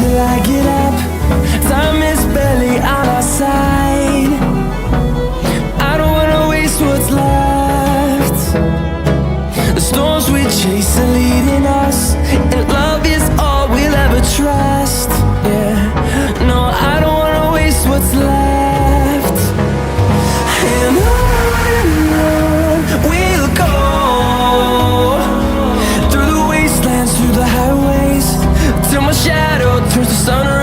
till I get up. Time is barely on our side. I don't wanna waste what's left. The storms we chase are leading us, and love is all we'll ever trust. Yeah, no, I don't wanna waste what's left. And on we'll go, through the wastelands, through the highways, till my shadow turns to sun